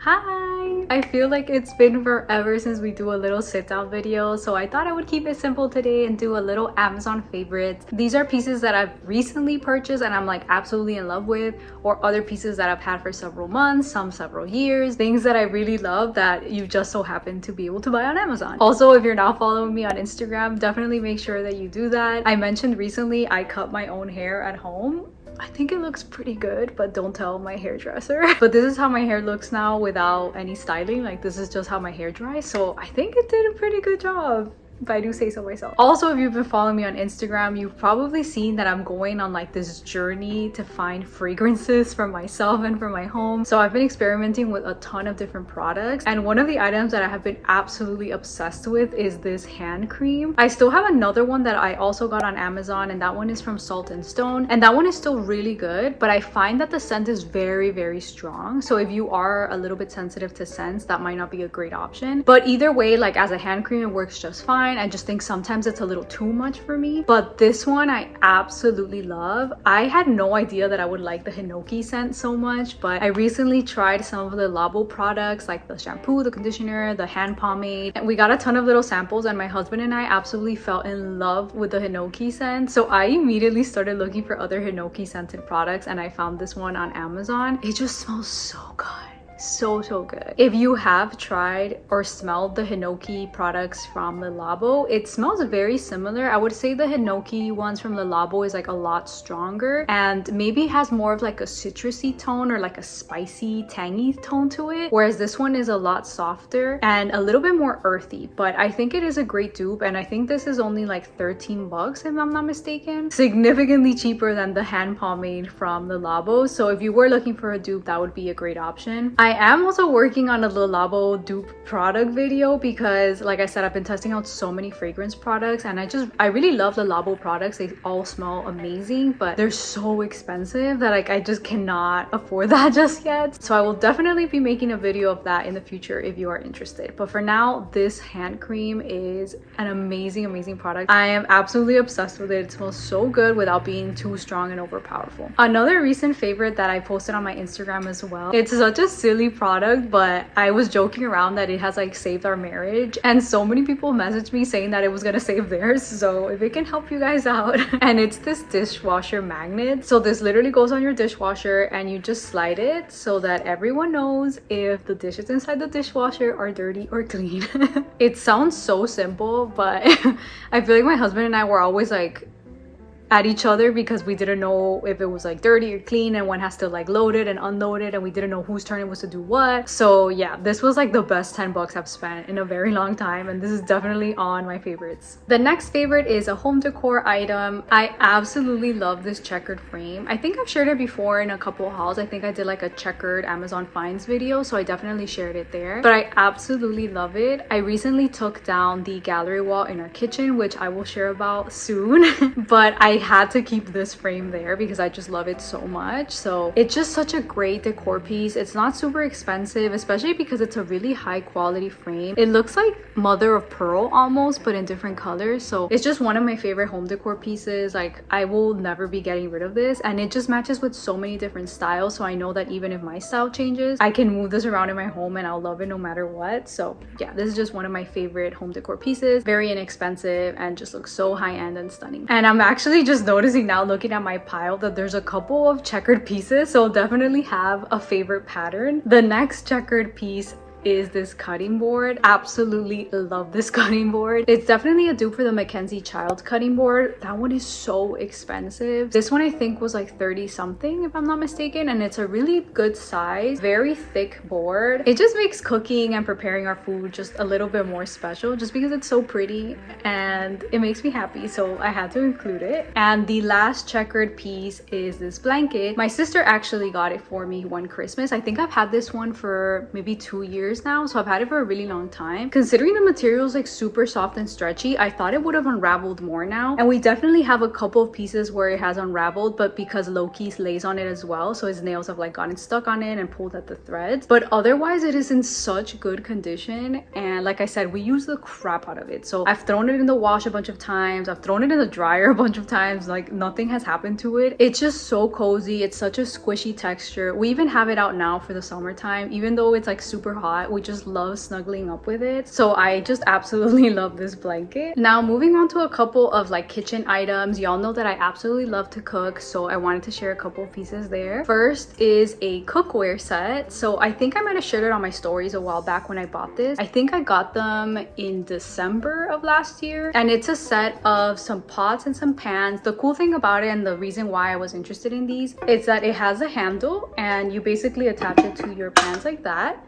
Hi! I feel like it's been forever since we do a little sit down video, so I thought I would keep it simple today and do a little Amazon favorites. These are pieces that I've recently purchased and I'm like absolutely in love with, or other pieces that I've had for several months, some several years, things that I really love that you just so happen to be able to buy on Amazon. Also, if you're not following me on Instagram, definitely make sure that you do that. I mentioned recently I cut my own hair at home. I think it looks pretty good, but don't tell my hairdresser. But this is how my hair looks now without any styling. Like, this is just how my hair dries. So I think it did a pretty good job, if I do say so myself. Also, if you've been following me on Instagram, you've probably seen that I'm going on like this journey to find fragrances for myself and for my home. So I've been experimenting with a ton of different products, and one of the items that I have been absolutely obsessed with is this hand cream. I still have another one that I also got on Amazon, and that one is from Salt and Stone, and that one is still really good, but I find that the scent is very strong. So if you are a little bit sensitive to scents, that might not be a great option. But either way, like as a hand cream, it works just fine. I just think sometimes it's a little too much for me, but this one I absolutely love. I had no idea that I would like the hinoki scent so much, but I recently tried some of the Labo products, like the shampoo, the conditioner, the hand pomade, and we got a ton of little samples, and my husband and I absolutely fell in love with the hinoki scent. So I immediately started looking for other hinoki scented products, and I found this one on Amazon. It just smells so good. So good. If you have tried or smelled the hinoki products from Le Labo, it smells very similar. I would say the hinoki ones from Le Labo is like a lot stronger and maybe has more of like a citrusy tone or like a spicy tangy tone to it, whereas this one is a lot softer and a little bit more earthy. But I think it is a great dupe, and I think this is only like 13 bucks if I'm not mistaken, significantly cheaper than the hand pomade from Le Labo. So if you were looking for a dupe, that would be a great option. I am also working on a Le Labo dupe product video because, like I said, I've been testing out so many fragrance products, and I really love Le Labo products. They all smell amazing, but they're so expensive that like I just cannot afford that just yet. So I will definitely be making a video of that in the future if you are interested. But for now, this hand cream is an amazing product. I am absolutely obsessed with it. It smells so good without being too strong and overpowerful. Another recent favorite that I posted on my Instagram as well, it's such a silly product, but I was joking around that it has like saved our marriage, and so many people messaged me saying that it was gonna save theirs. So if it can help you guys out, and it's this dishwasher magnet. So this literally goes on your dishwasher and you just slide it so that everyone knows if the dishes inside the dishwasher are dirty or clean. It sounds so simple, but I feel like my husband and I were always like at each other because we didn't know if it was like dirty or clean, and one has to like load it and unload it, and we didn't know whose turn it was to do what. So yeah, this was like the best 10 bucks I've spent in a very long time, and this is definitely on my favorites. The next favorite is a home decor item. I absolutely love this checkered frame. I think I've shared it before in a couple of hauls. I think I did like a checkered Amazon finds video, so I definitely shared it there, but I absolutely love it. I recently took down the gallery wall in our kitchen, which I will share about soon. But I had to keep this frame there because I just love it so much. So it's just such a great decor piece. It's not super expensive, especially because it's a really high quality frame. It looks like mother of pearl almost, but in different colors. So it's just one of my favorite home decor pieces. Like, I will never be getting rid of this, and it just matches with so many different styles. So I know that even if my style changes, I can move this around in my home and I'll love it no matter what. So yeah, this is just one of my favorite home decor pieces. Very inexpensive and just looks so high-end and stunning. And I'm actually just noticing now, looking at my pile, that there's a couple of checkered pieces, so definitely have a favorite pattern. The next checkered piece is this cutting board. Absolutely love this cutting board. It's definitely a dupe for the Mackenzie Child cutting board. That one is so expensive. This one I think was like 30 something if I'm not mistaken, and it's a really good size, very thick board. It just makes cooking and preparing our food just a little bit more special just because it's so pretty and it makes me happy, so I had to include it. And the last checkered piece is this blanket. My sister actually got it for me one Christmas. I think I've had this one for maybe 2 years years now, so I've had it for a really long time. Considering the material is like super soft and stretchy, I thought it would have unraveled more now, and we definitely have a couple of pieces where it has unraveled, but because Loki lays on it as well, so his nails have like gotten stuck on it and pulled at the threads. But otherwise it is in such good condition, and like I said, we use the crap out of it. So I've thrown it in the wash a bunch of times, I've thrown it in the dryer a bunch of times, like nothing has happened to it. It's just so cozy. It's such a squishy texture. We even have it out now for the summertime, even though it's like super hot. We just love snuggling up with it, so I just absolutely love this blanket. Now moving on to a couple of like kitchen items. Y'all know that I absolutely love to cook, so I wanted to share a couple of pieces there. First is a cookware set. So I think I might have shared it on my stories a while back when I bought this. I think I got them in December of last year, and it's a set of some pots and some pans. The cool thing about it, and the reason why I was interested in these, is that it has a handle and you basically attach it to your pans like that,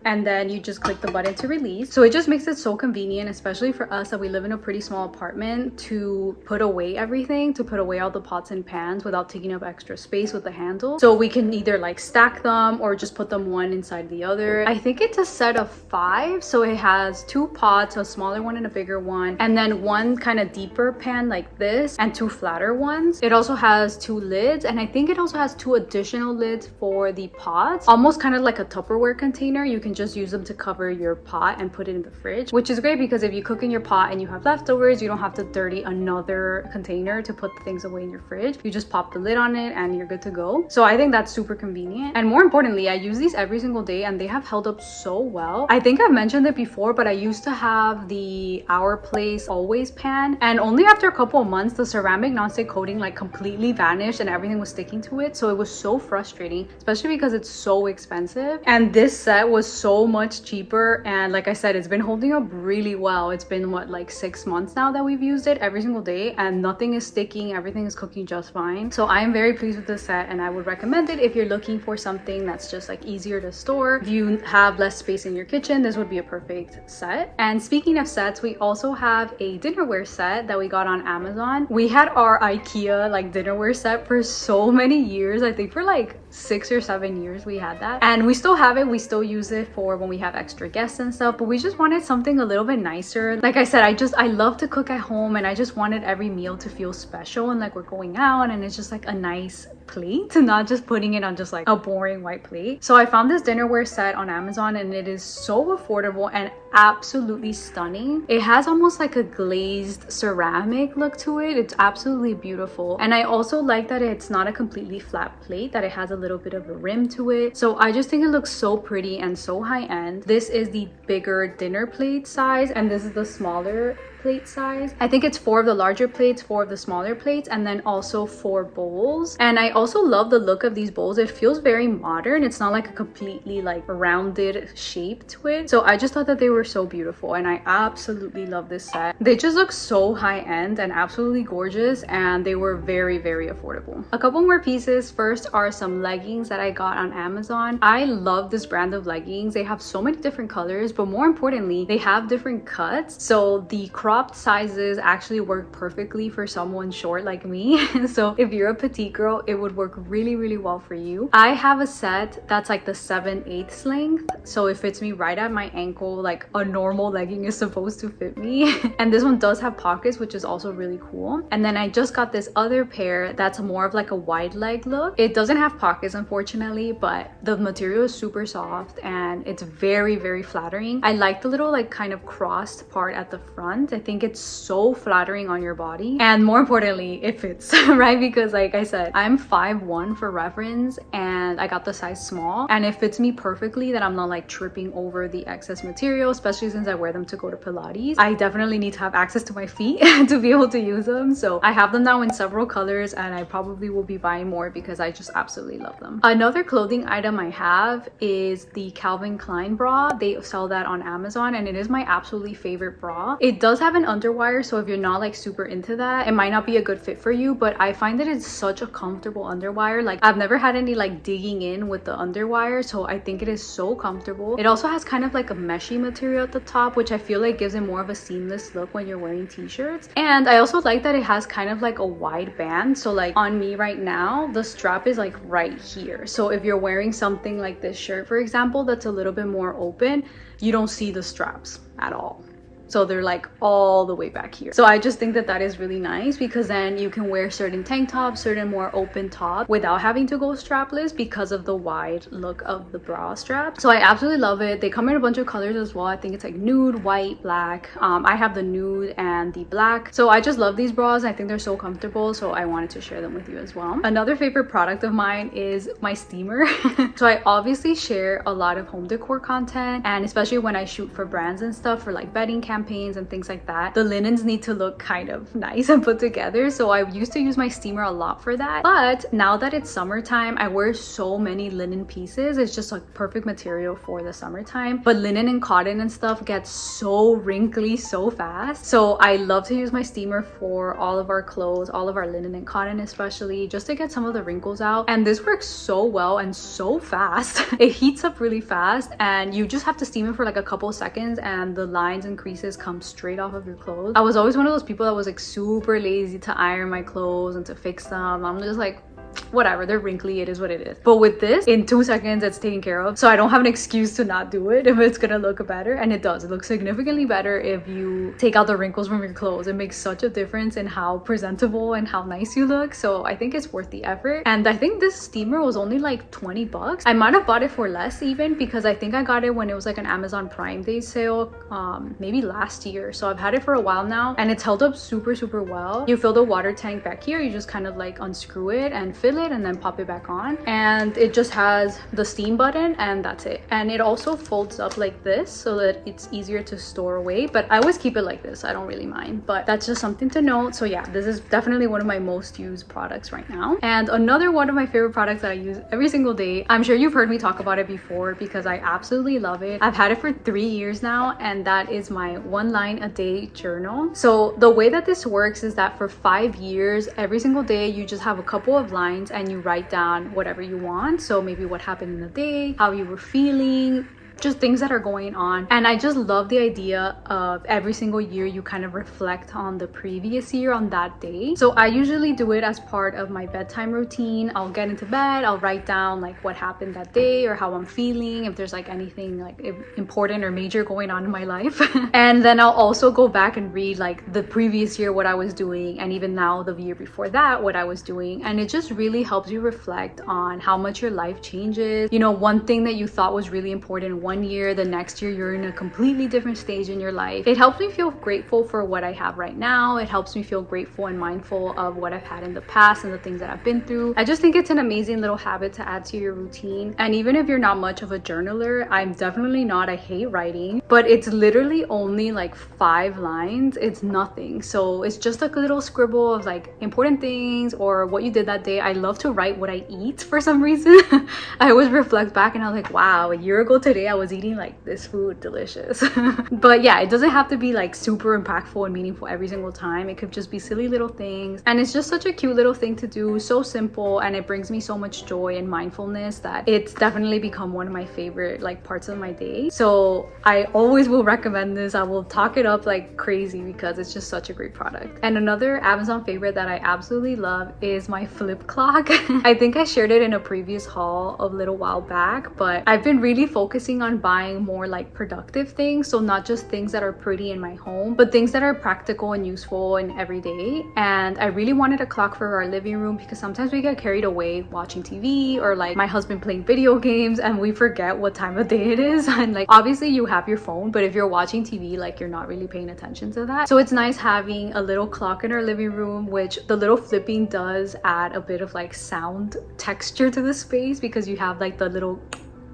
and then you just click the button to release. So it just makes it so convenient, especially for us that we live in a pretty small apartment, to put away everything, to put away all the pots and pans without taking up extra space with the handle. So we can either like stack them or just put them one inside the other. I think it's a set of 5, so it has 2 pots, a smaller one and a bigger one, and then one kind of deeper pan like this, and 2 flatter ones. It also has 2 lids, and I think it also has 2 additional lids for the pots, almost kind of like a Tupperware container. You can just use them to cover your pot and put it in the fridge, which is great because if you cook in your pot and you have leftovers, you don't have to dirty another container to put the things away in your fridge. You just pop the lid on it and you're good to go. So I think that's super convenient, and more importantly, I use these every single day and they have held up so well. I think I've mentioned it before, but I used to have the Our Place Always pan, and only after a couple of months the ceramic nonstick coating like completely vanished and everything was sticking to it. So it was so frustrating, especially because it's so expensive, and this set was so much cheaper. And like I said, it's been holding up really well. It's been what, like 6 months now that we've used it every single day, and nothing is sticking, everything is cooking just fine. So I am very pleased with this set, and I would recommend it if you're looking for something that's just like easier to store. If you have less space in your kitchen, this would be a perfect set. And speaking of sets, we also have a dinnerware set that we got on Amazon. We had our IKEA like dinnerware set for so many years. I think for like 6 or 7 years we had that, and we still have it. We still use it for when we have extra guests and stuff, but we just wanted something a little bit nicer. Like I said, I love to cook at home, and I just wanted every meal to feel special and like we're going out and it's just like a nice plate, not just putting it on just like a boring white plate. So I found this dinnerware set on Amazon, and it is so affordable and absolutely stunning. It has almost like a glazed ceramic look to it. It's absolutely beautiful, and I also like that it's not a completely flat plate, that it has a little bit of a rim to it. So I just think it looks so pretty and so high end. This is the bigger dinner plate size, and this is the smaller plate size. I think it's 4 of the larger plates, 4 of the smaller plates, and then also 4 bowls. And I also love the look of these bowls. It feels very modern. It's not like a completely like rounded shape to it. So I just thought that they were so beautiful, and I absolutely love this set. They just look so high end and absolutely gorgeous, and they were very, very affordable. A couple more pieces. First are some leggings that I got on Amazon. I love this brand of leggings. They have so many different colors, but more importantly, they have different cuts. So the cropped sizes actually work perfectly for someone short like me. So if you're a petite girl, it would work really, really well for you. I have a set that's like the 7/8 length, so it fits me right at my ankle, like a normal legging is supposed to fit me. And this one does have pockets, which is also really cool. And then I just got this other pair that's more of like a wide leg look. It doesn't have pockets, unfortunately, but the material is super soft and it's very, very flattering. I like the little like kind of crossed part at the front. I think it's so flattering on your body, and more importantly, it fits, right? Because like I said, I'm 5'1" for reference, and I got the size small, and it fits me perfectly that I'm not like tripping over the excess material, especially since I wear them to go to Pilates. I definitely need to have access to my feet to be able to use them. So I have them now in several colors, and I probably will be buying more because I just absolutely love them. Another clothing item I have is the Calvin Klein bra. They sell that on Amazon, and it is my absolutely favorite bra. It does have have an underwire, so if you're not like super into that, it might not be a good fit for you, but I find that it's such a comfortable underwire. Like I've never had any like digging in with the underwire, so I think it is so comfortable. It also has kind of like a meshy material at the top, which I feel like gives it more of a seamless look when you're wearing t-shirts. And I also like that it has kind of like a wide band, so like on me right now the strap is like right here, so if you're wearing something like this shirt, for example, that's a little bit more open, you don't see the straps at all. So they're like all the way back here. So I just think that that is really nice, because then you can wear certain tank tops, certain more open tops without having to go strapless because of the wide look of the bra strap. So I absolutely love it. They come in a bunch of colors as well. I think it's like nude, white, black. I have the nude and the black. So I just love these bras. I think they're so comfortable, so I wanted to share them with you as well. Another favorite product of mine is my steamer. So I obviously share a lot of home decor content, and especially when I shoot for brands and stuff, for like bedding campaigns and things like that, the linens need to look kind of nice and put together. So I used to use my steamer a lot for that, but now that it's summertime, I wear so many linen pieces. It's just like perfect material for the summertime, but linen and cotton and stuff gets so wrinkly so fast. So I love to use my steamer for all of our clothes, all of our linen and cotton especially, just to get some of the wrinkles out. And this works so well and so fast. It heats up really fast, and you just have to steam it for like a couple seconds and the lines and creases come straight off of your clothes. I was always one of those people that was like super lazy to iron my clothes and to fix them. I'm just like, whatever, they're wrinkly, it is what it is. But with this, in 2 seconds it's taken care of, so I don't have an excuse to not do it if it's gonna look better. And it does. It looks significantly better if you take out the wrinkles from your clothes. It makes such a difference in how presentable and how nice you look, so I think it's worth the effort. And I think this steamer was only like 20 bucks. I might have bought it for less even, because I think I got it when it was like an Amazon Prime Day sale, maybe last year. So I've had it for a while now, and it's held up super well. You fill the water tank back here, you just kind of like unscrew it and fill it and then pop it back on, and it just has the steam button, and that's it. And it also folds up like this so that it's easier to store away, but I always keep it like this. I don't really mind, but that's just something to note. So yeah, this is definitely one of my most used products right now. And another one of my favorite products that I use every single day, I'm sure you've heard me talk about it before because I absolutely love it. I've had it for 3 years now, and that is my 1 line a day journal. So the way that this works is that for 5 years, every single day you just have a couple of lines and you write down whatever you want. So maybe what happened in the day, how you were feeling, just things that are going on. And I just love the idea of every single year you kind of reflect on the previous year on that day. So I usually do it as part of my bedtime routine. I'll get into bed, I'll write down like what happened that day or how I'm feeling, if there's like anything like important or major going on in my life. And then I'll also go back and read like the previous year what I was doing, and even now the year before that what I was doing. And it just really helps you reflect on how much your life changes. You know, one thing that you thought was really important one year, the next year you're in a completely different stage in your life. It helps me feel grateful for what I have right now. It helps me feel grateful and mindful of what I've had in the past and the things that I've been through. I just think it's an amazing little habit to add to your routine. And even if you're not much of a journaler, I'm definitely not. I hate writing, but it's literally only like 5 lines. It's nothing. So it's just like a little scribble of like important things or what you did that day. I love to write what I eat for some reason. I always reflect back and I'm like, wow, a year ago today I was eating like this food, delicious. But yeah, it doesn't have to be like super impactful and meaningful every single time. It could just be silly little things, and it's just such a cute little thing to do, so simple, and it brings me so much joy and mindfulness that it's definitely become one of my favorite like parts of my day. So I always will recommend this. I will talk it up like crazy because it's just such a great product. And another Amazon favorite that I absolutely love is my flip clock. I think I shared it in a previous haul a little while back, but I've been really focusing on buying more like productive things. So not just things that are pretty in my home, but things that are practical and useful and everyday. And I really wanted a clock for our living room because sometimes we get carried away watching TV or like my husband playing video games and we forget what time of day it is. And like obviously you have your phone, but if you're watching TV, like you're not really paying attention to that. So it's nice having a little clock in our living room, which the little flipping does add a bit of like sound texture to the space because you have like the little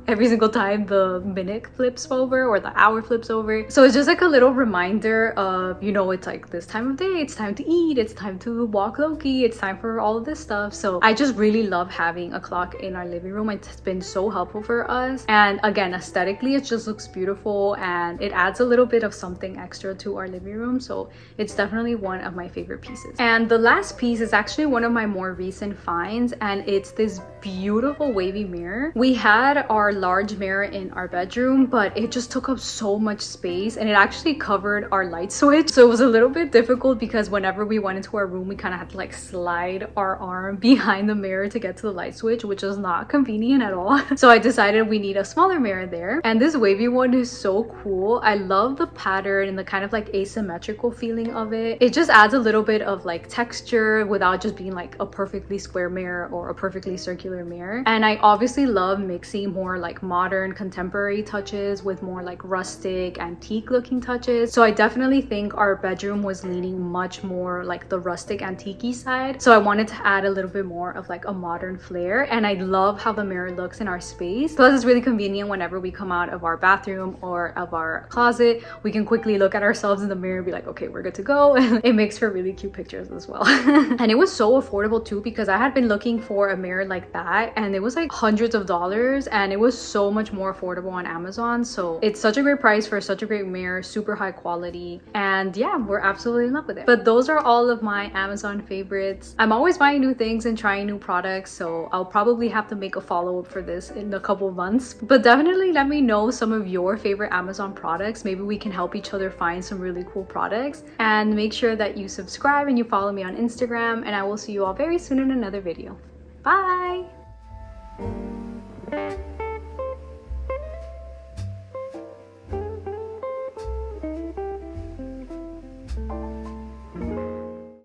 every single time the minute flips over or the hour flips over. So it's just like a little reminder of, you know, it's like this time of day, it's time to eat, it's time to walk low-key, it's time for all of this stuff. So I just really love having a clock in our living room. It's been so helpful for us, and again, aesthetically it just looks beautiful and it adds a little bit of something extra to our living room. So it's definitely one of my favorite pieces. And the last piece is actually one of my more recent finds, and it's this beautiful wavy mirror. We had our large mirror in our bedroom, but it just took up so much space and it actually covered our light switch. So it was a little bit difficult because whenever we went into our room, we kind of had to like slide our arm behind the mirror to get to the light switch, which is not convenient at all. So I decided we need a smaller mirror there. And this wavy one is so cool. I love the pattern and the kind of like asymmetrical feeling of it. It just adds a little bit of like texture without just being like a perfectly square mirror or a perfectly circular mirror. And I obviously love mixing more like modern contemporary touches with more like rustic antique looking touches. So I definitely think our bedroom was leaning much more like the rustic antique-y side. So I wanted to add a little bit more of like a modern flair, and I love how the mirror looks in our space. Plus it's really convenient whenever we come out of our bathroom or of our closet, we can quickly look at ourselves in the mirror and be like, okay, we're good to go. It makes for really cute pictures as well. And it was so affordable too, because I had been looking for a mirror like that and it was like hundreds of dollars, and it was so much more affordable on Amazon. So it's such a great price for such a great mirror, super high quality, and yeah, we're absolutely in love with it. But those are all of my Amazon favorites. I'm always buying new things and trying new products, so I'll probably have to make a follow-up for this in a couple of months. But definitely let me know some of your favorite Amazon products. Maybe we can help each other find some really cool products. And make sure that you subscribe and you follow me on Instagram, and I will see you all very soon in another video. Bye!